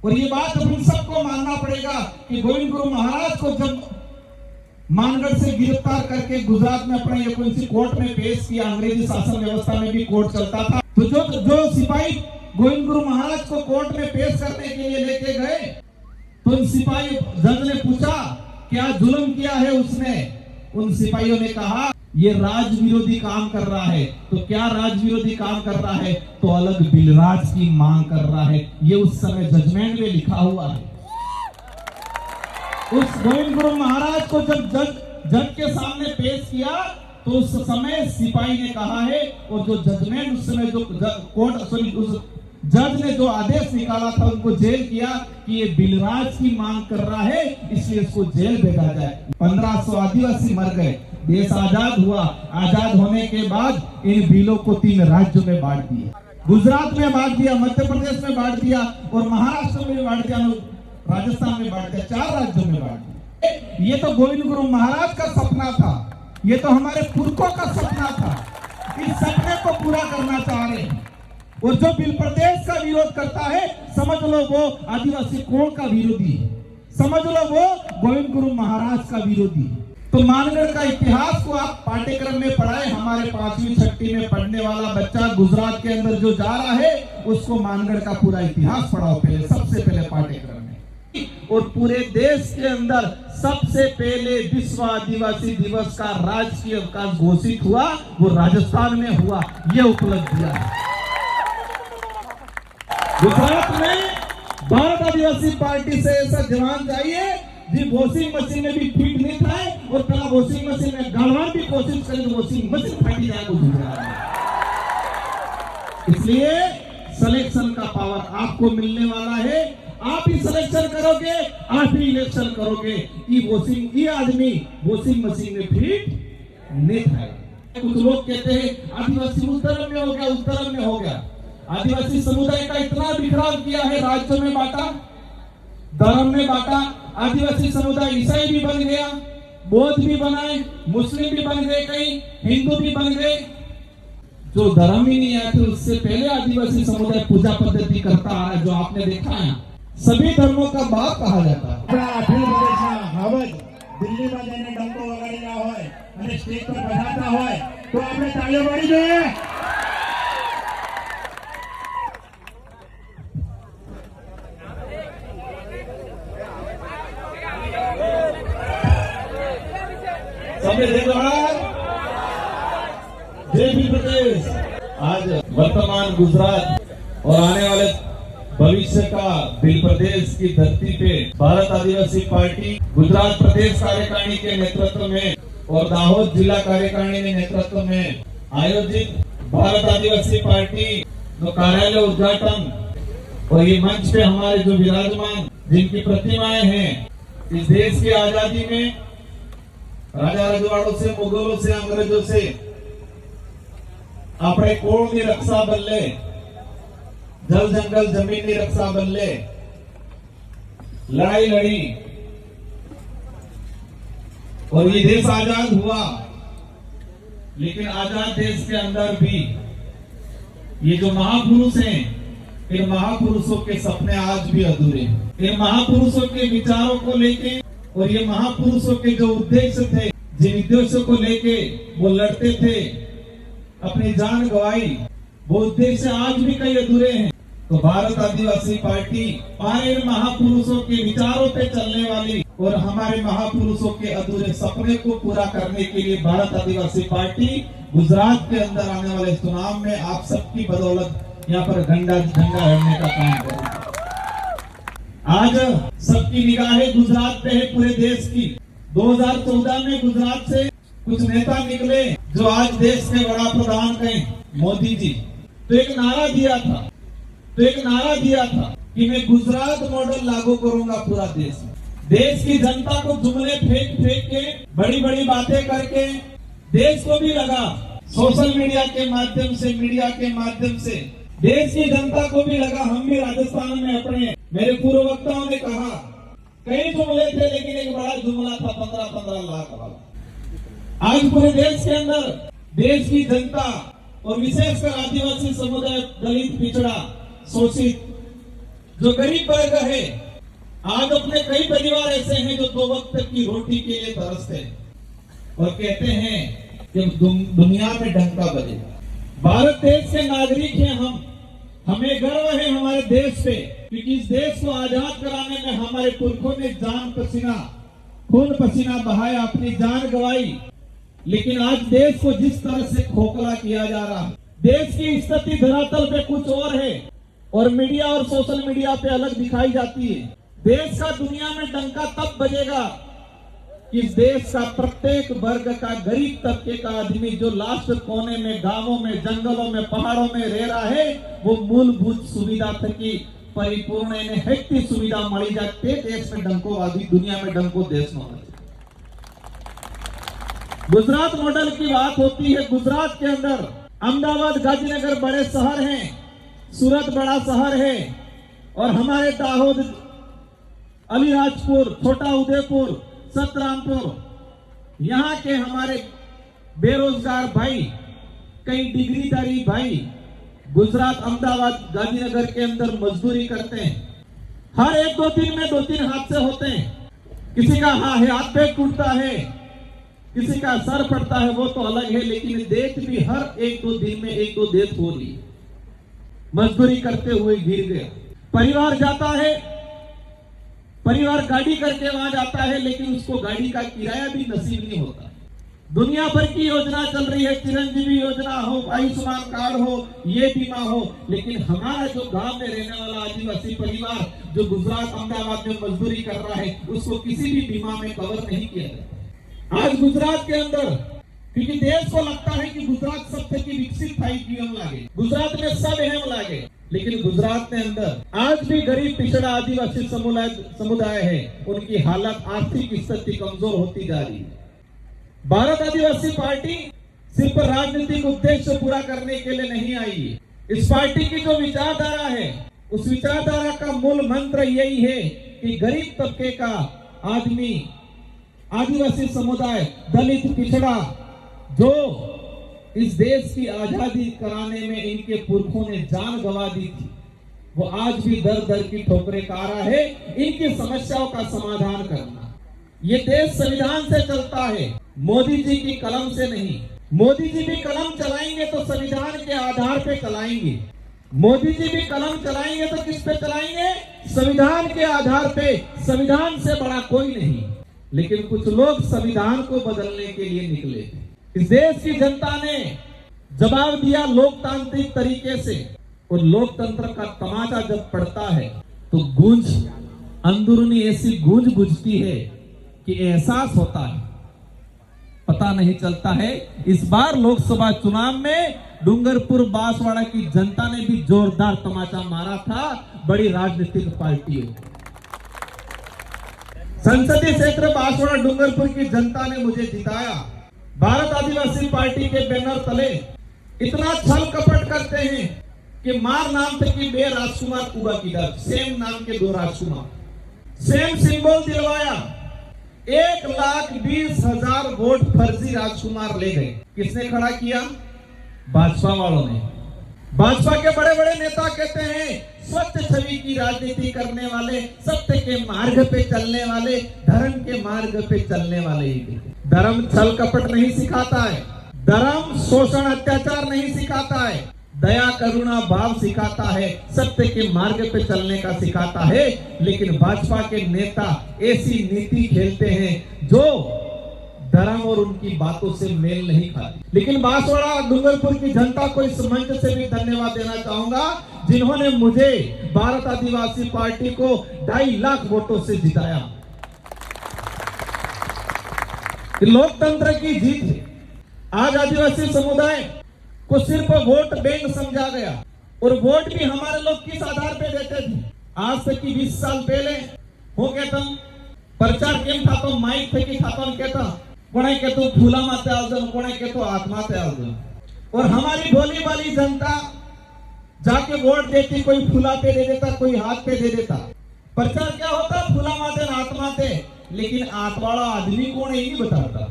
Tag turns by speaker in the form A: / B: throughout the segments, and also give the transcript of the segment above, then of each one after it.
A: और ये बात हम सबको मानना पड़ेगा कि गोविंद गुरु महाराज को जब मानगढ़ से गिरफ्तार करके गुजरात में अपने यमुना कोर्ट में पेश किया, अंग्रेजी शासन व्यवस्था में भी कोर्ट चलता था, तो जो सिपाही गोविंद गुरु महाराज को कोर्ट में पेश करने के लिए लेके गए, तो उन सिपाही जज ने पूछा क्या जुल्म किया है उसने। उन सिपाहियों ने कहा ये राज विरोधी काम कर रहा है। तो क्या राज विरोधी काम कर रहा है? तो अलग बिलराज की मांग कर रहा है। ये उस समय जजमेंट में लिखा हुआ है। उस गोविंद गुरु महाराज को जब जज के सामने पेश किया तो उस समय सिपाही ने कहा है, और जो जजमेंट उस समय जो कोर्ट उस जज ने जो आदेश निकाला था उनको जेल किया कि ये बिलराज की मांग कर रहा है, इसलिए इसको जेल भेजा जाए। 1500 आदिवासी मर गए, देश आजाद हुआ। आजाद होने के बाद इन बिलों को 3 राज्यों में बांट दिया। गुजरात में बांट दिया, मध्य प्रदेश में बांट दिया और महाराष्ट्र में बांट दिया, राजस्थान में बांट दिया, 4 राज्यों में बांट दिया। ये तो गोविंद गुरु महाराज का सपना था, ये तो हमारे पुरखों का सपना था। इस सपने को पूरा करना चाह रहे हैं। और जो बिल प्रदेश का विरोध करता है, समझ लो वो आदिवासी कोण का विरोधी है, समझ लो वो गोविंद गुरु महाराज का विरोधी है। तो मानगढ़ का इतिहास को आप पाठ्यक्रम में पढ़ाए। हमारे 5वीं 6वीं में पढ़ने वाला बच्चा गुजरात के अंदर जो जा रहा है उसको मानगढ़ का पूरा इतिहास पढ़ाओ पहले, सबसे पहले पाठ्यक्रम में। और पूरे देश के अंदर सबसे पहले विश्व आदिवासी दिवस का राजकीय अवकाश घोषित हुआ, वो राजस्थान में हुआ। ये उपलब्धियां है। गुजरात में भारत आदिवासी पार्टी से ऐसा जवान चाहिए जी वॉशिंग मशीन में भी फिट नहीं था, और कल वॉशिंग मशीन में गालवान भी कोशिश करें तो वॉशिंग मशीन फटी जाएगा गुजरात में। इसलिए सिलेक्शन का पावर आपको मिलने वाला है। आप ही सिलेक्शन करोगे, आप ही इलेक्शन करोगे। ये आदमी वॉशिंग मशीन में फिट नहीं था। कुछ लोग कहते हैं आदिवासी उस धर्म में हो गया, उस धर्म में हो गया। आदिवासी समुदाय का इतना बिखराव किया है, राज्यों में बांटा, धर्म में बांटा। आदिवासी समुदाय ईसाई भी बन गया, बौद्ध भी बनाए, मुस्लिम भी बन गए, कई हिंदू भी बन गए। जो धर्म ही नहीं आए थे उससे पहले आदिवासी समुदाय पूजा पद्धति करता आ रहा है, जो आपने देखा है। सभी धर्मों का बाप कहा जाता है।
B: दिल्ली में जैसे डंको वगाड़ेला होय અને स्टेज पर बजाता होय तो આપણે તાળીઓ પાડી જોઈએ।
A: जय भील प्रदेश। आज वर्तमान गुजरात और आने वाले भविष्य का भील प्रदेश की धरती पे भारत आदिवासी पार्टी गुजरात प्रदेश कार्यकारिणी के नेतृत्व में और दाहोद जिला कार्यकारिणी के नेतृत्व में आयोजित भारत आदिवासी पार्टी जो कार्यालय उद्घाटन, और ये मंच पे हमारे जो विराजमान जिनकी प्रतिमाएं हैं, इस देश की आजादी में राजा रजवाड़ों से, मुगलों से, अंग्रेजों से अपने कोण की रक्षा बल्ले, जल जंगल जमीन की रक्षा बल्ले लड़ाई लड़ी और ये देश आजाद हुआ। लेकिन आजाद देश के अंदर भी ये जो महापुरुष हैं, इन महापुरुषों के सपने आज भी अधूरे हैं। इन महापुरुषों के विचारों को लेके और ये महापुरुषों के जो उद्देश्य थे, जिन उद्देश्यों को लेके वो लड़ते थे, अपनी जान गंवाई, वो उद्देश्य आज भी कई अधूरे हैं। तो भारत आदिवासी पार्टी हमारे महापुरुषों के विचारों पे चलने वाली और हमारे महापुरुषों के अधूरे सपने को पूरा करने के लिए भारत आदिवासी पार्टी गुजरात के अंदर आने वाले चुनाव में आप सबकी बदौलत यहाँ पर झंडा लड़ने का काम करेगी। आज सबकी निगाहें गुजरात पे है, पूरे देश की। 2014 में गुजरात से कुछ नेता निकले जो आज देश के बड़ा प्रधान कहें, मोदी जी। तो एक नारा दिया था कि मैं गुजरात मॉडल लागू करूंगा पूरा देश में। देश की जनता को जुमले फेंक के, बड़ी बड़ी बातें करके, देश को भी लगा सोशल मीडिया के माध्यम से, मीडिया के माध्यम से देश की जनता को भी लगा हम भी राजस्थान में अपने, मेरे पूर्व वक्ताओं ने कहा कई जुमले थे, लेकिन एक बड़ा जुमला था 15-15 लाख वाला। आज पूरे देश के अंदर देश की जनता और विशेषकर आदिवासी समुदाय, दलित, पिछड़ा, शोषित जो गरीब वर्ग है, आज अपने कई परिवार ऐसे हैं जो 2 वक्त की रोटी के लिए तरसते हैं और कहते हैं कि दुनिया में डंका बजे। भारत देश के नागरिक हैं हम, हमें गर्व है हमारे देश पे, क्योंकि इस देश को आजाद कराने में हमारे पुरखों ने जान पसीना, खून पसीना बहाया, अपनी जान गंवाई। लेकिन आज देश को जिस तरह से खोखला किया जा रहा है, देश की स्थिति धरातल पे कुछ और है और मीडिया और सोशल मीडिया पे अलग दिखाई जाती है। देश का दुनिया में डंका तब बजेगा कि इस देश का प्रत्येक वर्ग का, गरीब तबके का आदमी जो लास्ट कोने में, गांवों में, जंगलों में, पहाड़ों में रह रहा है, वो मूलभूत सुविधा थकी परिपूर्ण हेक्ति सुविधा मળી જાય તે देश में डंको आदि दुनिया में डंको देश में होना चाहिए। गुजरात मॉडल की बात होती है। गुजरात के अंदर अहमदाबाद, गांधीनगर बड़े शहर हैं, सूरत बड़ा शहर है और हमारे दाहोद, अलीराजपुर, छोटा उदयपुर, सतरामपुर, यहाँ के हमारे बेरोजगार भाई, कई डिग्रीधारी भाई गुजरात, अहमदाबाद, गांधीनगर के अंदर मजदूरी करते हैं। हर 1-2 दिन में 2-3 हादसे होते हैं। किसी का हाथ पैर टूटता है, किसी का सर फटता है, वो तो अलग है, लेकिन डेथ भी हर 1-2 दिन में 1-2 डेथ हो रही। मजदूरी करते हुए गिर गया। परिवार जाता है, परिवार गाड़ी करके वहां जाता है, लेकिन उसको गाड़ी का किराया भी नसीब नहीं होता। दुनिया भर की योजना चल रही है, चिरंजीवी योजना हो, आयुष्मान कार्ड हो, ये बीमा हो, लेकिन हमारा जो गांव में रहने वाला आदिवासी परिवार जो गुजरात, अहमदाबाद में मजदूरी कर रहा है, उसको किसी भी बीमा में कवर नहीं किया जाता। आज गुजरात के अंदर, क्योंकि देश को लगता है कि गुजरात सबसे की विकसित थाई की हम लागे, गुजरात में सब हम लागे, लेकिन गुजरात के अंदर आज भी गरीब, पिछड़ा, आदिवासी समुदाय है, उनकी हालत, आर्थिक स्थिति कमजोर होती जा रही है। भारत आदिवासी पार्टी सिर्फ राजनीतिक उद्देश्य पूरा करने के लिए नहीं आई है। इस पार्टी की जो विचारधारा है, उस विचारधारा का मूल मंत्र यही है कि गरीब तबके का आदमी, आदिवासी समुदाय, दलित, पिछड़ा, जो इस देश की आजादी कराने में इनके पुरखों ने जान गंवा दी थी, वो आज भी दर दर की ठोकरें खा रहा है। इनकी समस्याओं का समाधान करना, ये देश संविधान से चलता है, मोदी जी की कलम से नहीं। मोदी जी भी कलम चलाएंगे तो संविधान के आधार पे चलाएंगे। मोदी जी भी कलम चलाएंगे तो किस पे चलाएंगे? संविधान के आधार पे। संविधान से बड़ा कोई नहीं। लेकिन कुछ लोग संविधान को बदलने के लिए निकले। इस देश की जनता ने जवाब दिया लोकतांत्रिक तरीके से, और लोकतंत्र का तमाचा जब पड़ता है तो गूंज, अंदरूनी ऐसी गूंज गुजती है कि एहसास होता है, पता नहीं चलता है। इस बार लोकसभा चुनाव में डूंगरपुर बांसवाड़ा की जनता ने भी जोरदार तमाचा मारा था। बड़ी राजनीतिक पार्टी है। संसदीय क्षेत्र बांसवाड़ा डूंगरपुर की जनता ने मुझे जिताया। भारत आदिवासी पार्टी के बैनर तले इतना छल कपट करते हैं कि मार नाम थे कि 2 राजकुमार उबा किधर, सेम नाम के 2 राजकुमार, सेम सिंबल दिलवाया। 1,20,000 वोट फर्जी राजकुमार ले गए। किसने खड़ा किया? भाजपा वालों ने। भाजपा के बड़े बड़े नेता कहते हैं स्वच्छ छवि की राजनीति करने वाले, सत्य के मार्ग पे चलने वाले, धर्म के मार्ग पे चलने वाले ही। धर्म छल कपट नहीं सिखाता है, धर्म शोषण अत्याचार नहीं सिखाता है, दया करुणा भाव सिखाता है, सत्य के मार्ग पे चलने का सिखाता है। लेकिन भाजपा के नेता ऐसी नीति खेलते हैं जो धर्म और उनकी बातों से मेल नहीं खाती। लेकिन बांसवाड़ा डूंगरपुर की जनता को इस मंच से भी धन्यवाद देना चाहूंगा, जिन्होंने मुझे भारत आदिवासी पार्टी को 2.5 लाख वोटों से जिताया। लोकतंत्र की जीत है। आज आदिवासी समुदाय को सिर्फ वोट बैंक समझा गया, और वोट भी हमारे लोग किस आधार पे देते थे? आज से कि 20 साल पहले हो कहता प्रचार केम था तो माइक थे कि था तो कहता कोने के तो फूला माते आलजन, कोने के तो आत्मा से आलजन। और हमारी भोली वाली जनता जाके वोट देती, कोई फूला पे दे देता, कोई हाथ पे दे देता। प्रचार क्या होता? फूला माते आत्मा थे, लेकिन आत्माड़ा आदमी कौन है नहीं बताता।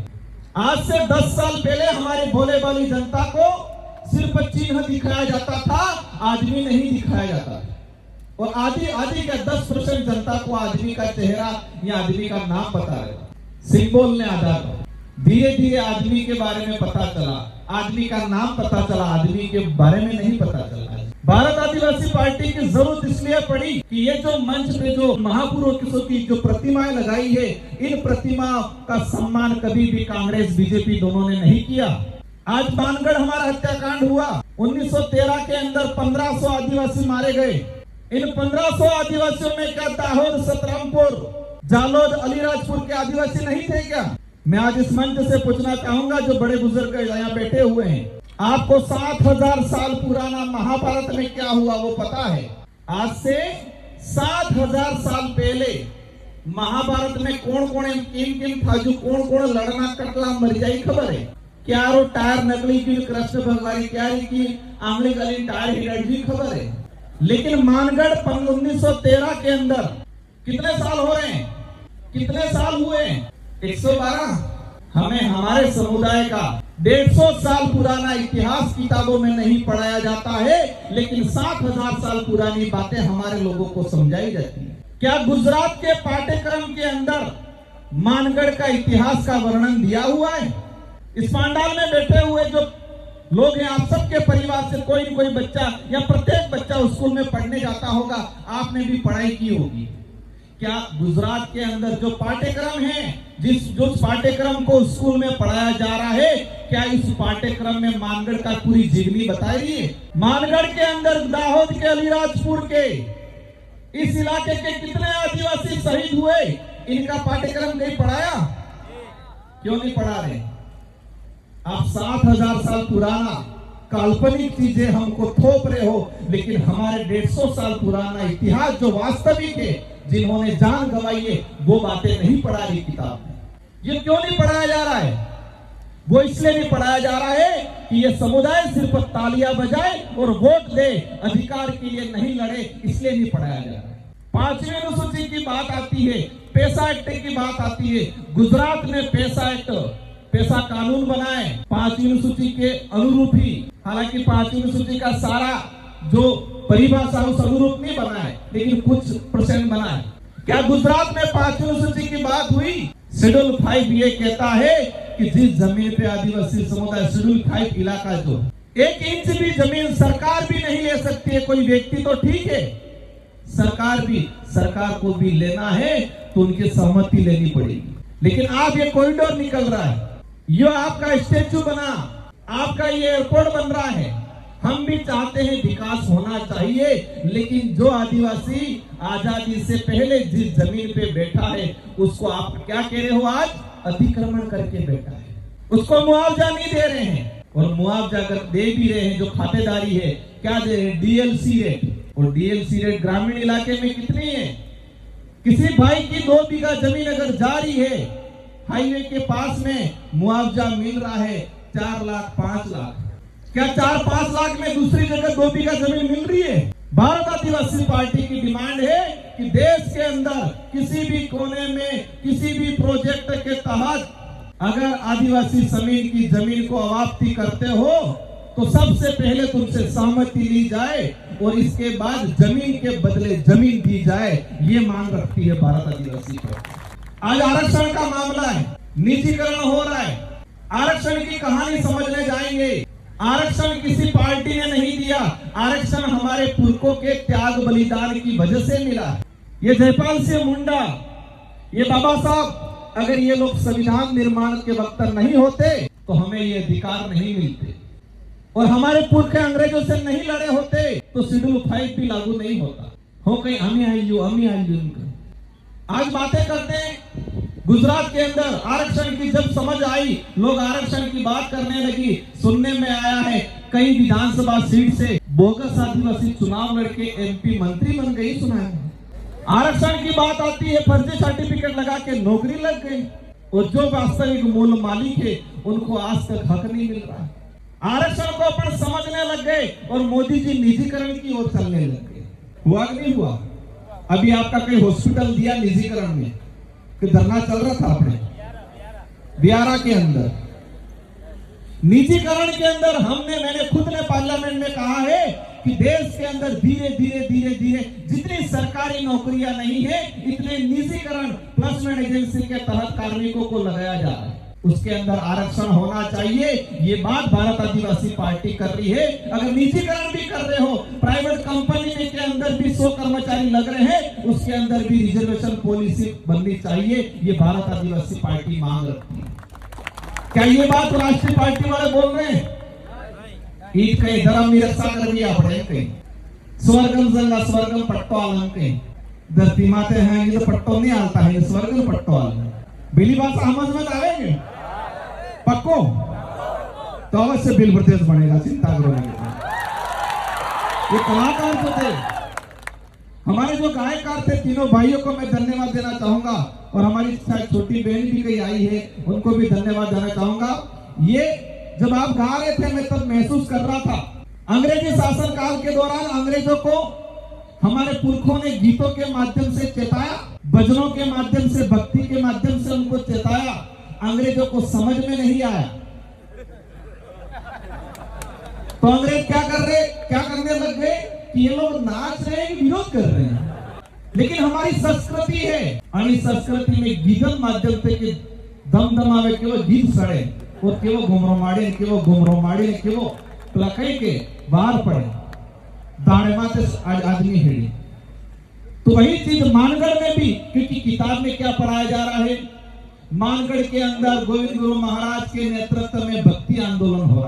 A: आज से 10 साल पहले हमारे भोले वाली जनता को सिर्फ चिन्ह दिखाया जाता था, आदमी नहीं दिखाया जाता। और आधी आधी का 10% जनता को आदमी का चेहरा या आदमी का नाम पता है, सिंबल ने आधार पर। धीरे धीरे आदमी के बारे में पता चला, आदमी का नाम पता चला, आदमी के बारे में नहीं पता चला। भारत आदिवासी पार्टी की जरूरत इसलिए पड़ी कि ये जो मंच पे जो महापुरुषों की जो प्रतिमाएं लगाई है, इन प्रतिमाओं का सम्मान कभी भी कांग्रेस बीजेपी दोनों ने नहीं किया। आज मानगढ़ हमारा हत्याकांड हुआ, 1913 के अंदर 1500 आदिवासी मारे गए। इन 1500 आदिवासियों में क्या दाहोद, सतरामपुर, जालोद, अलीराजपुर के आदिवासी नहीं थे क्या? मैं आज इस मंच से पूछना चाहूंगा, जो बड़े बुजुर्ग यहाँ बैठे हुए हैं, आपको 7000 साल पुराना महाभारत में क्या हुआ वो पता है? आज से 7000 साल पहले महाभारत में कौन कौन किन किन था, जो कौन कौन लड़ना कटला मर जाई खबर है? क्या रो टायर नकली की, कृष्ण भगवान क्या की आंगली गली टायर हिलट भी खबर है। लेकिन मानगढ़ 1913 के अंदर कितने साल हो रहे हैं, कितने साल हुए? 112। हमें हमारे समुदाय का 150 साल पुराना इतिहास किताबों में नहीं पढ़ाया जाता है, लेकिन 7000 साल पुरानी बातें हमारे लोगों को समझाई जाती है। क्या गुजरात के पाठ्यक्रम के अंदर मानगढ़ का इतिहास का वर्णन दिया हुआ है? इस पंडाल में बैठे हुए जो लोग हैं, आप सबके परिवार से कोई न कोई बच्चा या प्रत्येक बच्चा स्कूल में पढ़ने जाता होगा, आपने भी पढ़ाई की होगी। क्या गुजरात के अंदर जो पाठ्यक्रम है, जो पाठ्यक्रम को स्कूल में पढ़ाया जा रहा है, क्या इस पाठ्यक्रम में मानगढ़ का पूरी जीवनी बताई रही है? मानगढ़ के अंदर दाहोद के, अलीराजपुर के, इस इलाके के कितने आदिवासी शहीद हुए, इनका पाठ्यक्रम नहीं पढ़ाया? क्यों नहीं पढ़ा रहे? आप 7000 साल पुराना काल्पनिक चीजें हमको थोप रहे हो, लेकिन हमारे 150 साल पुराना इतिहास जो वास्तविक है, जिन्होंने जान गंवाई है, वो बातें नहीं पढ़ा रही किताब में। ये क्यों नहीं पढ़ाया जा रहा है? वो इसलिए नहीं पढ़ाया जा रहा है कि ये समुदाय सिर्फ तालियां बजाए और वोट दे, अधिकार के लिए नहीं लड़े, इसलिए नहीं पढ़ाया जा रहा है। 5वीं अनुसूची की बात आती है, पैसा एक्ट की बात आती है। गुजरात में पैसा एक्ट, पैसा कानून बनाए 5वीं अनुसूची के अनुरूप ही। हालांकि 5वीं अनुसूची का सारा जो परिभाषा उस अनुरूप नहीं बना है, लेकिन कुछ % बना है। क्या गुजरात में 5वीं अनुसूची की बात हुई? शेड्यूल 5 ये कहता है कि जिस जमीन पे आदिवासी समुदाय, शेड्यूल 5 इलाका जो 1 इंच भी जमीन सरकार भी नहीं ले सकती है, कोई व्यक्ति तो ठीक है, सरकार को भी लेना है तो उनकी सहमति लेनी पड़ेगी। लेकिन आप ये कॉरिडोर निकल रहा है, ये आपका स्टेचू बना, आपका ये एयरपोर्ट बन रहा है। हम भी चाहते हैं विकास होना चाहिए, लेकिन जो आदिवासी आजादी से पहले जिस जमीन पे बैठा है, उसको आप क्या कह रहे हो? आज अतिक्रमण करके बैठा है, उसको मुआवजा नहीं दे रहे हैं। और मुआवजा अगर दे भी रहे हैं, जो खातेदारी है, क्या दे रहे हैं? DLC rate. और डीएलसी रेट ग्रामीण इलाके में कितनी है? किसी भाई की 2 बीघा जमीन अगर जा रही है, हाईवे के पास में मुआवजा मिल रहा है 4 लाख 5 लाख। क्या 4-5 लाख में दूसरी जगह 2 बीघा जमीन मिल रही है? भारत आदिवासी पार्टी की डिमांड है कि देश के अंदर किसी भी कोने में, किसी भी प्रोजेक्ट के तहत अगर आदिवासी जमीन को अवाप्ति करते हो, तो सबसे पहले तुमसे सहमति ली जाए और इसके बाद जमीन के बदले जमीन दी जाए। ये मांग रखती है भारत आदिवासी पार्टी। आज आरक्षण का मामला है, निजीकरण हो रहा है। आरक्षण की कहानी समझने जाएंगे। आरक्षण किसी पार्टी ने नहीं दिया, आरक्षण हमारे पुरखों के त्याग बलिदान की वजह से मिला। ये जयपाल सिंह मुंडा, ये बाबा साहब, अगर ये लोग संविधान निर्माण के वक्त नहीं होते तो हमें ये अधिकार नहीं मिलते, और हमारे पुरखे अंग्रेजों से नहीं लड़े होते तो शेड्यूल 5 भी लागू नहीं होता। हो कहीं हमें आई उनका। आज बातें करते हैं गुजरात के अंदर आरक्षण की, जब समझ आई, लोग आरक्षण की बात करने लगी। सुनने में आया है कई विधानसभा सीट से बोगस आदिवासी चुनाव लड़के MP मंत्री बन गई। सुना है आरक्षण की बात आती है, फर्जी सर्टिफिकेट लगा के नौकरी लग गई, और जो वास्तविक मूल मालिक है उनको आज तक हक नहीं मिल रहा। आरक्षण को अपन समझने लग गए और मोदी जी निजीकरण की ओर चलने लग गए। हुआ कि नहीं हुआ? अभी आपका कोई हॉस्पिटल दिया निजीकरण में कि धरना चल रहा था अपने बियारा के अंदर। निजीकरण के अंदर मैंने खुद ने पार्लियामेंट में कहा है कि देश के अंदर धीरे धीरे जितनी सरकारी नौकरियां नहीं है इतने निजीकरण प्लेसमेंट एजेंसी के तहत कार्मिकों को लगाया जा रहा है, उसके अंदर आरक्षण होना चाहिए। ये बात भारत आदिवासी पार्टी कर रही है। अगर निजीकरण भी कर रहे हो, प्राइवेट कंपनी में के अंदर भी 100 कर्मचारी लग रहे हैं, उसके अंदर भी रिजर्वेशन पॉलिसी बननी चाहिए। ये भारत आदिवासी पार्टी मांग रखती है। क्या ये बात राष्ट्रीय पार्टी वाले बोल रहे हैं? ईद कहीं धर्म निरक्षा कर दिया पड़े कहीं स्वर्गम जंगा स्वर्गम पट्टो आलम कहीं धरती माते हैं ये तो पट्टो नहीं आता है, स्वर्गम पट्टो आलम बिली बात समझ में आएंगे पक्को तो अवश्य बिल प्रदेश बनेगा, चिंता करो नहीं। ये कलाकार जो थे, हमारे जो गायकार थे, तीनों भाइयों को मैं धन्यवाद देना चाहूंगा और हमारी छोटी बहन भी कहीं आई है, उनको भी धन्यवाद देना चाहूंगा। ये जब आप गा रहे थे मैं तब महसूस कर रहा था, अंग्रेजी शासन काल के दौरान अंग्रेजों को हमारे पुरखों ने गीतों के माध्यम से चेताया, भजनों के माध्यम से, भक्ति के माध्यम से उनको चेताया। अंग्रेजों को समझ में नहीं आया तो अंग्रेज क्या करने लग गए कि ये लोग नाच रहे हैं, विरोध कर रहे हैं। लेकिन हमारी संस्कृति है और इस संस्कृति में गीतन माध्यम से कि दमदमावे केवल गीत सड़े और केवल घुमरो माड़े केवल प्लकई के बाहर पड़े दाड़े माते आदमी हेड़ी। तो वही चीज मानगढ़ में भी, क्योंकि किताब में क्या पढ़ाया जा रहा है, मानगढ़ के अंदर गोविंद गुरु महाराज के नेतृत्व में भक्ति आंदोलन हो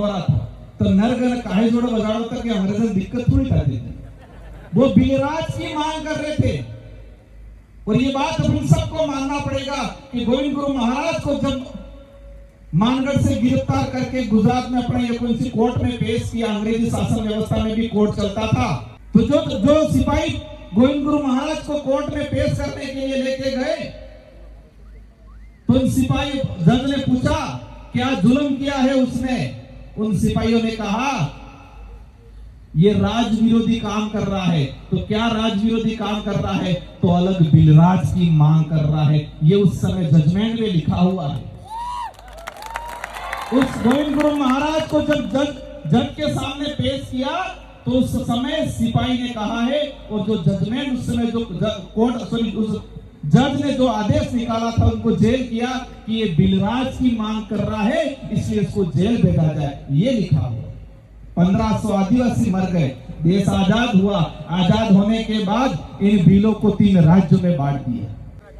A: रहा था। तो नरगन काहे जोड़ बजाड़ो तक कि अंग्रेजों दिक्कत थोड़ी कर देते, वो बिलराज की मांग कर रहे थे। और ये बात हम सबको मानना पड़ेगा कि गोविंद गुरु महाराज को जब मानगढ़ से गिरफ्तार करके गुजरात में अपने एक कोर्ट में पेश किया, अंग्रेजी शासन व्यवस्था में भी कोर्ट चलता था, तो जो सिपाही गोविंद गुरु महाराज को कोर्ट में पेश करने के लिए लेके गए, तो उन सिपाही जज ने पूछा क्या जुल्म किया है उसने। उन सिपाहियों ने कहा ये राज विरोधी काम कर रहा है। तो क्या राज विरोधी काम कर रहा है? तो अलग बिलराज की मांग कर रहा है। ये उस समय जजमेंट में लिखा हुआ है। उस गोविंद गुरु महाराज को जब जज के सामने पेश किया तो उस समय सिपाही ने कहा है, और जो जजमेंट उस समय जो उस जज ने जो आदेश निकाला था उनको जेल किया कि ये बिलराज की मांग कर रहा है इसलिए इसको जेल भेजा जाए, ये लिखा हुआ। 1500 आदिवासी मर गए, देश आजाद हुआ। आजाद होने के बाद इन बिलों को 3 राज्यों में बांट दिया,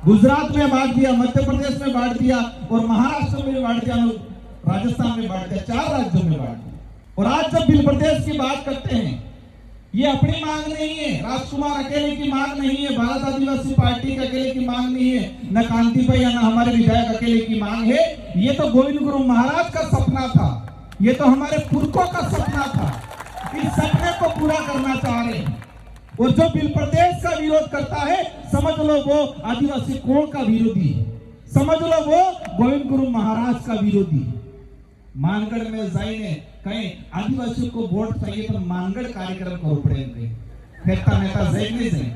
A: गुजरात में बांट दिया, मध्य प्रदेश में बांट दिया और महाराष्ट्र में बांट दिया, राजस्थान में बांट दिया, 4 राज्यों में बांट दिया। और आज जब बिल प्रदेश की बात करते हैं, ये अपनी मांग नहीं है, राजकुमार अकेले की मांग नहीं है, भारत आदिवासी पार्टी के अकेले की मांग नहीं है, न कांति भाई या न हमारे विधायक अकेले की मांग है। ये तो गोविंद गुरु महाराज का सपना था, ये तो हमारे पुरखों का सपना था। इस सपने को पूरा करना चाह रहे हैं। और जो बिल प्रदेश का विरोध करता है, समझ लो वो आदिवासी कोण का विरोधी है, समझ लो वो गोविंद गुरु महाराज का विरोधी है। मानगढ़ में जाइने कहीं आदिवासियों को वोट चाहिए तो मानगढ़ कार्यक्रम करो पड़ेंगे। नेता जाएंगे जाए,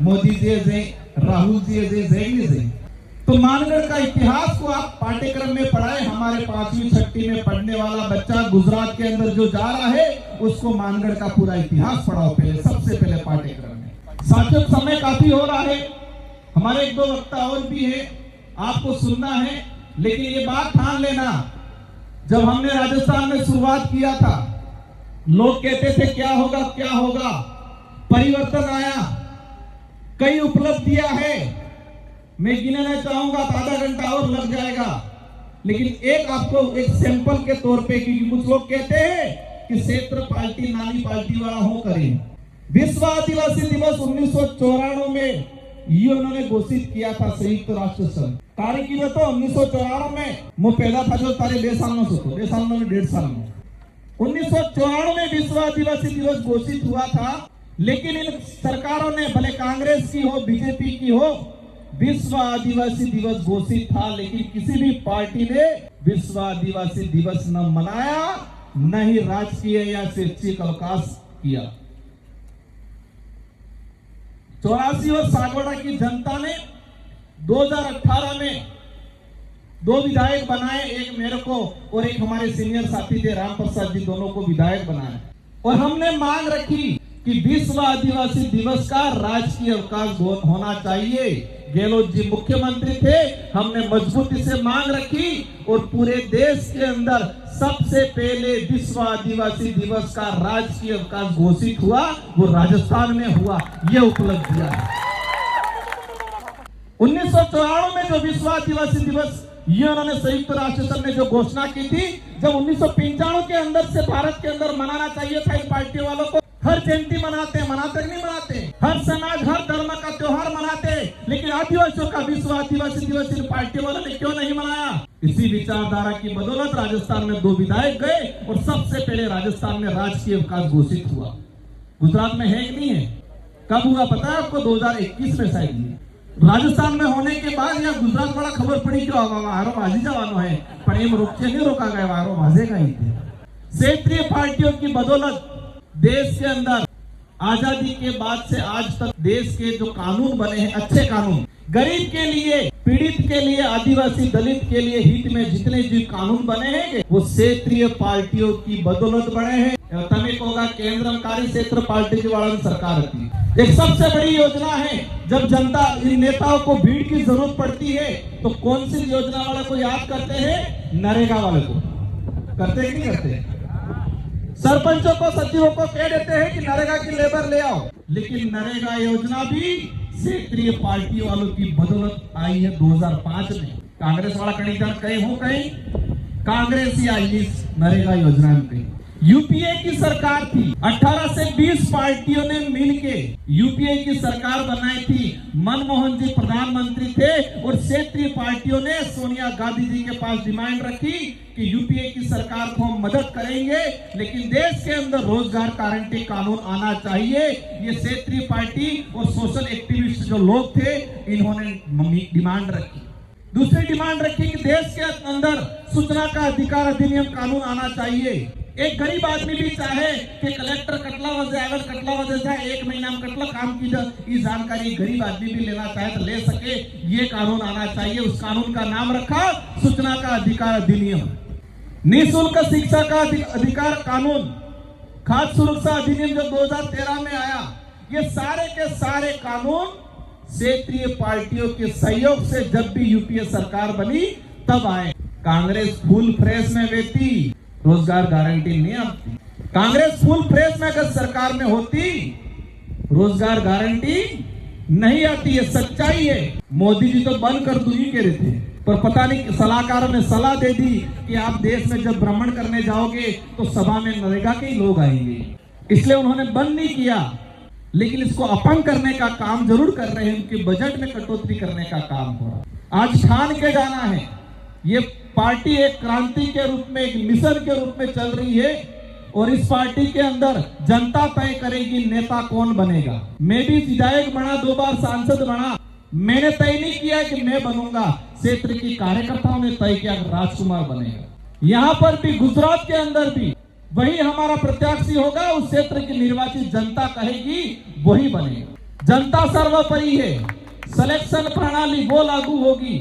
A: मोदी जी जाए, राहुल जी जाएंगे। तो मानगढ़ का इतिहास को आप पाठ्यक्रम में पढ़ाए। हमारे 5वीं 6वीं में पढ़ने वाला बच्चा गुजरात के अंदर जो जा रहा है उसको मानगढ़ का पूरा इतिहास पढ़ाओ पहले, सबसे पहले पाठ्यक्रम में। साथियों समय काफी हो रहा है, हमारे 1-2 वक्ता और भी है, आपको सुनना है। लेकिन ये बात ठान लेना, जब हमने राजस्थान में शुरुआत किया था लोग कहते थे क्या होगा, परिवर्तन आया, कई उपलब्धियां है। मैं गिनना चाहूंगा तो आधा घंटा और लग जाएगा, लेकिन एक आपको एक सैंपल के तौर पे, क्योंकि कुछ लोग कहते हैं कि क्षेत्र पार्टी नानी पार्टी वाला हो करें। विश्व आदिवासी दिवस 1994 में ये उन्होंने घोषित किया था संयुक्त राष्ट्र संघ। तारीख की तो 1994 में वो पहला था जो तारे 2 साल में सोचो, 2 साल में 1.5 साल में 1994 में विश्व आदिवासी दिवस घोषित हुआ था। लेकिन इन सरकारों ने, भले कांग्रेस की हो बीजेपी की हो, विश्व आदिवासी दिवस घोषित था, लेकिन किसी भी पार्टी ने विश्व आदिवासी दिवस न मनाया, न ही राजकीय या शैक्षिक अवकाश किया। 84 और सागवाड़ा की जनता ने 2018 में 2 विधायक बनाए, एक मेरे को और एक हमारे सीनियर साथी थे राम प्रसाद जी, दोनों को विधायक बनाए। और हमने मांग रखी कि विश्व आदिवासी दिवस का राजकीय अवकाश होना चाहिए। गहलोत जी मुख्यमंत्री थे, हमने मजबूती से मांग रखी और पूरे देश के अंदर सबसे पहले विश्व आदिवासी दिवस का राजकीय अवकाश घोषित हुआ, वो राजस्थान में हुआ। ये उपलब्धियां है। 1994 में जो विश्व आदिवासी दिवस ये उन्होंने संयुक्त राष्ट्र संघ ने जो घोषणा की थी, जब 1995 के अंदर से भारत के अंदर मनाना चाहिए था इन पार्टी वालों को। हर जयंती मनाते नहीं मनाते, हर समाज हर धर्म का त्योहार मनाते, लेकिन आदिवासियों का विश्व आदिवासी दिवस इन पार्टी वालों ने क्यों नहीं मनाया? इसी विचारधारा की बदौलत राजस्थान में 2 विधायक गए और सबसे पहले राजस्थान में राजकीय अवकाश घोषित हुआ। गुजरात में है कि नहीं है? कब हुआ पता है आपको? 2021 में शायद। राजस्थान में होने के बाद या गुजरात वाला खबर पड़ी क्यों वारो भाजी जवानो है, पर एम रोक नहीं रोका गया, वारो भाजेगा ही थे। क्षेत्रीय पार्टियों की बदौलत देश के अंदर आजादी के बाद से आज तक देश के जो कानून बने हैं, अच्छे कानून, गरीब के लिए, पीड़ित के लिए, आदिवासी दलित के लिए हित में जितने भी कानून बने हैं वो क्षेत्रीय पार्टियों की बदौलत बने हैं। तमिल होगा केंद्रकारी क्षेत्र पार्टी की वाला सरकार थी। एक सबसे बड़ी योजना है, जब जनता इन नेताओं को भीड़ की जरूरत पड़ती है तो कौन सी योजना वाले को याद करते हैं? नरेगा वाले को। करते कि नहीं करते? सरपंचों को, सचिवों को कह देते हैं कि नरेगा की लेबर ले आओ, लेकिन नरेगा योजना भी क्षेत्रीय पार्टी वालों की बदौलत आई है 2005 में। कांग्रेस वाला कहीं कांग्रेस ही आई इस नरेगा योजना में। यूपीए की सरकार थी, 18 से 20 पार्टियों ने मिलके यूपीए की सरकार बनाई थी। मनमोहन जी प्रधानमंत्री थे और क्षेत्रीय पार्टियों ने सोनिया गांधी जी के पास डिमांड रखी कि यूपीए की सरकार को हम मदद करेंगे, लेकिन देश के अंदर रोजगार गारंटी कानून आना चाहिए। ये क्षेत्रीय पार्टी और सोशल एक्टिविस्ट जो लोग थे, इन्होंने डिमांड रखी। दूसरी डिमांड रखी कि देश के अंदर सूचना का अधिकार अधिनियम कानून आना चाहिए। एक गरीब आदमी भी चाहे कि कलेक्टर कटला वजह जाए, 1 महीना में कटला काम की जानकारी गरीब आदमी भी लेना चाहे तो ले सके, ये कानून आना चाहिए। उस कानून का नाम रखा सूचना का अधिकार अधिनियम। निःशुल्क शिक्षा का अधिकार कानून, खाद्य सुरक्षा अधिनियम जो 2013 में आया, ये सारे के सारे कानून क्षेत्रीय पार्टियों के सहयोग से जब भी यूपीए सरकार बनी तब आए। कांग्रेस फुल फ्रेश में बेटी, रोजगार गारंटी नहीं आती। कांग्रेस फुल फ्रेश में अगर सरकार में होती, रोजगार गारंटी नहीं आती है, सच्चाई है। मोदी जी तो बंद कर दो ही कह रहे थे, पर पता नहीं सलाहकारों ने सलाह दे दी कि आप देश में जब भ्रमण करने जाओगे तो सभा में नरेगा के ही लोग आएंगे, इसलिए उन्होंने बंद नहीं किया। लेकिन इसको अपंग करने का काम जरूर कर रहे हैं, उनके बजट में कटौती करने का काम हो रहा। आज ठान के जाना है, ये पार्टी एक क्रांति के रूप में, एक मिशन के रूप में चल रही है और इस पार्टी के अंदर जनता तय करेगी नेता कौन बनेगा। मैं भी विधायक बना, 2 बार सांसद बना, मैंने तय नहीं किया कि मैं बनूंगा, क्षेत्र की कार्यकर्ताओं ने तय किया राजकुमार बनेगा। यहाँ पर भी, गुजरात के अंदर भी वही हमारा प्रत्याशी होगा, उस क्षेत्र की निर्वाचित जनता कहेगी वही बनेगा। जनता सर्वोपरि है, सिलेक्शन प्रणाली वो लागू होगी।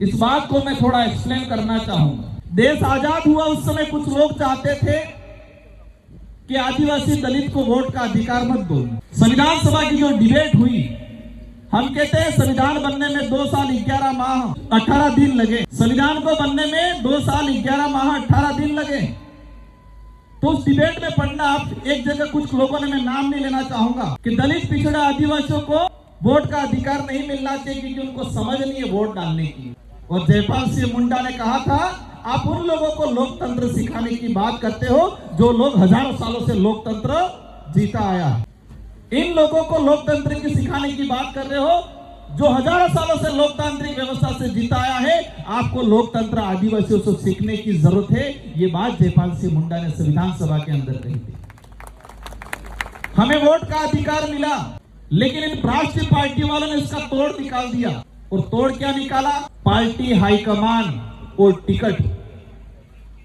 A: इस बात को मैं थोड़ा एक्सप्लेन करना चाहूंगा। देश आजाद हुआ उस समय कुछ लोग चाहते थे कि आदिवासी दलित को वोट का अधिकार मत दो। संविधान सभा की जो डिबेट हुई, हम कहते हैं संविधान बनने में 2 साल 11 माह 18 दिन लगे। संविधान को बनने में 2 साल 11 माह 18 दिन लगे। तो उस डिबेट में पढ़ना, आप एक जगह कुछ लोगों ने, मैं नाम नहीं लेना चाहूंगा, कि दलित पिछड़ा आदिवासियों को वोट का अधिकार नहीं मिलना चाहिए क्योंकि उनको समझ नहीं है वोट डालने की। और जयपाल सिंह मुंडा ने कहा था, आप उन लोगों को लोकतंत्र सिखाने की बात करते हो जो लोग हजारों सालों से लोकतंत्र जीता आया है। इन लोगों को लोकतंत्र की सिखाने की बात कर रहे हो जो हजारों सालों से लोकतांत्रिक व्यवस्था से जीता आया है। आपको लोकतंत्र आदिवासियों से सीखने की जरूरत है। ये बात जयपाल सिंह मुंडा ने संविधान सभा के अंदर कही थी। हमें वोट का अधिकार मिला, लेकिन इन राष्ट्रीय पार्टी वालों ने इसका तोड़ निकाल दिया। और तोड़ क्या निकाला? पार्टी हाईकमान और टिकट।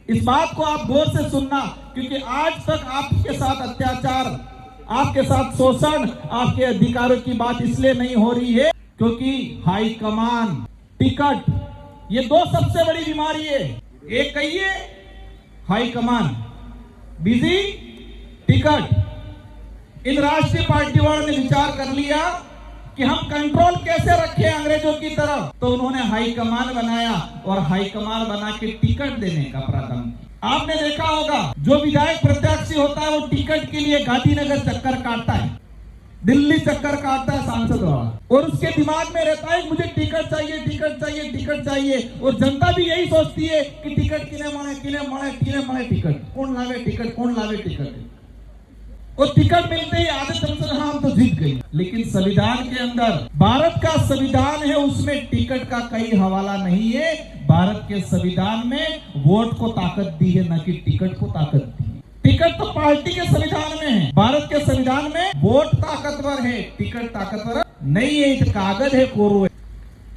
A: इस बात को आप गौर से सुनना, क्योंकि आज तक आपके साथ अत्याचार, आपके साथ शोषण, आपके अधिकारों की बात इसलिए नहीं हो रही है क्योंकि हाईकमान, टिकट ये दो सबसे बड़ी बीमारी है। एक कहिए हाईकमान, बिजी टिकट। इन राष्ट्रीय पार्टी वालों ने विचार कर लिया कि हम कंट्रोल कैसे रखें अंग्रेजों की तरफ, तो उन्होंने हाईकमान बनाया और हाईकमान बना के टिकट देने का प्रारंभ किया। आपने देखा होगा जो विधायक प्रत्याशी होता है वो टिकट के लिए गांधीनगर चक्कर काटता है, दिल्ली चक्कर काटता है सांसद वाला, और उसके दिमाग में रहता है मुझे टिकट चाहिए, टिकट चाहिए, टिकट चाहिए। और जनता भी यही सोचती है कि टिकट किने मळे टिकट, कौन लावे टिकट, कौन लावे टिकट। और टिकट मिलते ही आधे समझते हम तो जीत गए। लेकिन संविधान के अंदर, भारत का संविधान है, उसमें टिकट का कई हवाला नहीं है। भारत के संविधान में वोट को ताकत दी है, न कि टिकट को ताकत दी है। टिकट तो पार्टी के संविधान में है, भारत के संविधान में वोट ताकतवर है, टिकट ताकतवर नहीं है। ये कागज है, कोरो है,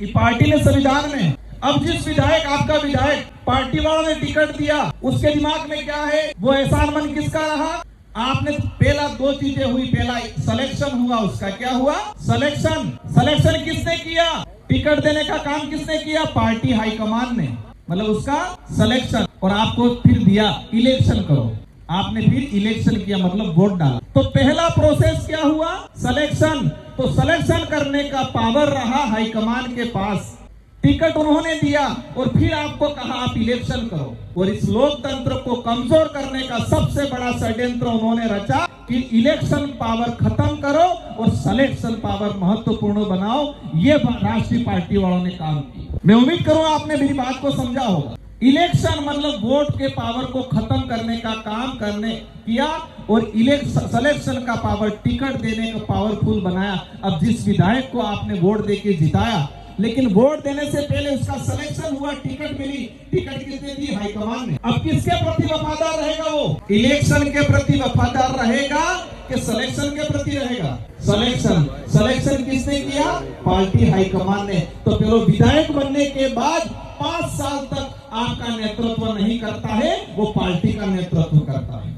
A: ये पार्टी ने संविधान में। अब जिस विधायक, आपका विधायक पार्टी वालों ने टिकट दिया, उसके दिमाग में क्या है, वो एहसान मंद किसका रहा? आपने पहला दो चीजें हुई, पहला सिलेक्शन हुआ, उसका क्या हुआ? सिलेक्शन किसने किया? टिकट देने का काम किसने किया? पार्टी हाईकमान ने, मतलब उसका सिलेक्शन। और आपको फिर दिया इलेक्शन करो, आपने फिर इलेक्शन किया, मतलब वोट डाला। तो पहला प्रोसेस क्या हुआ? सिलेक्शन। तो सिलेक्शन करने का पावर रहा हाईकमान के पास, टिकट उन्होंने दिया और फिर आपको कहा आप इलेक्शन करो। और इस लोकतंत्र को कमजोर करने का सबसे बड़ा षड्यंत्र उन्होंने रचा कि इलेक्शन पावर खत्म करो और सिलेक्शन पावर महत्वपूर्ण बनाओ। ये राष्ट्रीय पार्टी वालों ने काम किया। मैं उम्मीद करूंगा आपने मेरी बात को समझा होगा। इलेक्शन मतलब वोट के पावर को खत्म करने का काम करने किया और सिलेक्शन का पावर, टिकट देने का पावरफुल बनाया। अब जिस विधायक को आपने वोट देके जिताया, लेकिन वोट देने से पहले उसका सिलेक्शन हुआ, टिकट मिली, टिकट किसने दी? हाईकमान ने। अब किसके प्रति वफादार रहेगा वो? इलेक्शन के प्रति वफादार रहेगा कि सिलेक्शन के प्रति रहेगा? सिलेक्शन किसने किया? पार्टी हाईकमान ने। तो चलो, विधायक बनने के बाद 5 साल तक आपका नेतृत्व नहीं करता है, वो पार्टी का नेतृत्व करता है।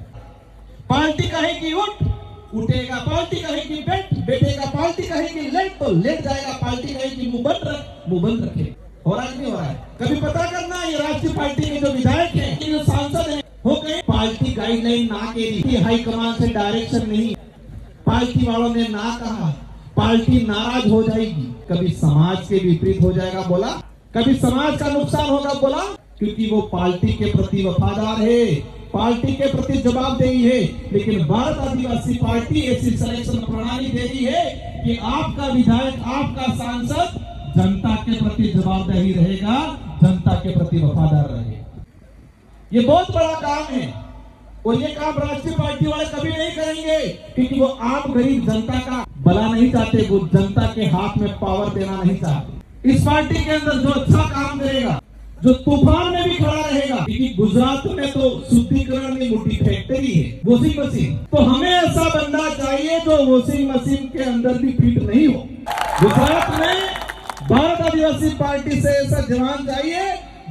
A: पार्टी कहेगी उठेगा, पार्टी कहेगी बैठेगा, पार्टी कहेगी लेट तो लेट जाएगा, पार्टी कहेगी मुंह बंद रखे। हो रहा है नहीं हो रहा है? कभी पता करना, ये राष्ट्रीय पार्टी के जो विधायक हैं, जो सांसद हैं, हो गए पार्टी गाइडलाइन ना के दी, हाईकमान से डायरेक्शन नहीं, पार्टी वालों ने ना कहा, पार्टी नाराज हो जाएगी, कभी समाज के विपरीत हो जाएगा बोला, कभी समाज का नुकसान होगा बोला, क्योंकि वो पार्टी के प्रति वफादार है, पार्टी के प्रति जवाबदेही है। लेकिन भारत आदिवासी पार्टी ऐसी सिलेक्शन प्रणाली दे रही है कि आपका विधायक, आपका सांसद जनता के प्रति जवाबदेही रहेगा, जनता के प्रति वफादार रहेगा। ये बहुत बड़ा काम है और ये काम राष्ट्रीय पार्टी वाले कभी नहीं करेंगे, क्योंकि वो आम गरीब जनता का भला नहीं चाहते, वो जनता के हाथ में पावर देना नहीं चाहते। इस पार्टी के अंदर जो अच्छा काम करेगा, जो तूफान में भी खड़ा रहेगा, क्योंकि गुजरात में तो शुद्धिकरण की मोटी फैक्ट्री है, वॉशिंग मशीन, तो हमें ऐसा बंदा चाहिए जो वॉशिंग मशीन के अंदर भी फिट नहीं हो। गुजरात में भारत आदिवासी पार्टी से ऐसा जवान चाहिए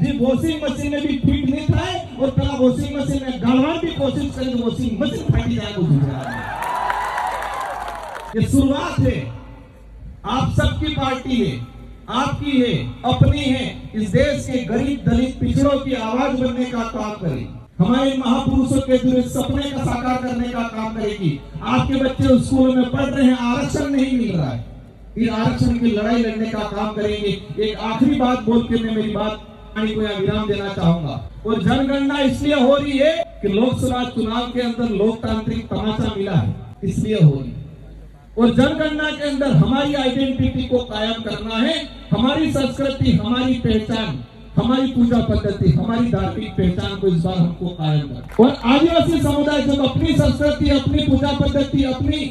A: जी वॉशिंग मशीन में भी फिट नहीं था, और पहला वॉशिंग मशीन में गालवान भी कोशिश करें तो वॉशिंग मशीन फाटी जाएगा गुजरात में। ये शुरुआत है, आप सबकी पार्टी है, आपकी है, अपनी है। इस देश के गरीब दलित पिछड़ों की आवाज बनने का काम करेगी, हमारे महापुरुषों के जो सपने का साकार करने का काम करेगी। आपके बच्चे स्कूलों में पढ़ रहे हैं, आरक्षण नहीं मिल रहा है, इस आरक्षण की लड़ाई लड़ने का काम करेंगे। एक आखिरी बात बोल के मैं मेरी बात को यहाँ विराम देना चाहूंगा। और जनगणना इसलिए हो रही है कि लोकसभा चुनाव के अंदर लोकतांत्रिक तमाचा मिला है, इसलिए हो रही है। और जनगणना के अंदर हमारी आइडेंटिटी को कायम करना है, हमारी संस्कृति, हमारी पहचान, हमारी पूजा पद्धति, हमारी धार्मिक पहचान को इस बार हमको कायम करना। और आदिवासी समुदाय जब अपनी संस्कृति, अपनी पूजा पद्धति, अपनी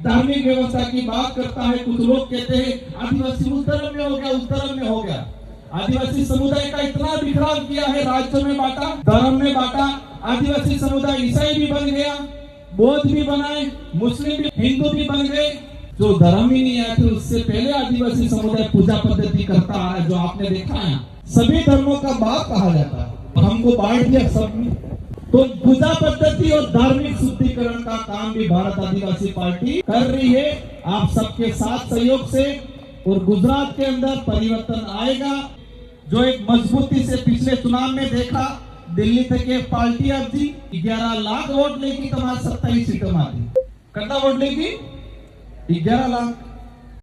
A: धार्मिक व्यवस्था की बात करता है, कुछ लोग कहते हैं आदिवासी उस धर्म में हो गया, उस धर्म में हो गया। आदिवासी समुदाय का इतना बिखराव किया है, राज्यों में बांटा, धर्म में बांटा। आदिवासी समुदाय ईसाई भी बन गया, बौद्ध भी बनाए, मुस्लिम भी, हिंदू भी बन गए। जो धर्म ही नहीं आया थे उससे पहले आदिवासी समुदाय पूजा पद्धति करता आ रहा है, जो आपने देखा है। सभी धर्मों का बाप कहा जाता है, हमको बांट दिया सब में। तो पूजा पद्धति और धार्मिक शुद्धिकरण का काम भी भारत आदिवासी पार्टी कर रही है, आप सबके साथ सहयोग से। और गुजरात के अंदर परिवर्तन आएगा, जो एक मजबूती से पिछले चुनाव में देखा दिल्ली থেকে पार्टी अभी 11 लाख वोट लेगी तुम्हारे 27 सीटों में कितना वोट लेगी 11 लाख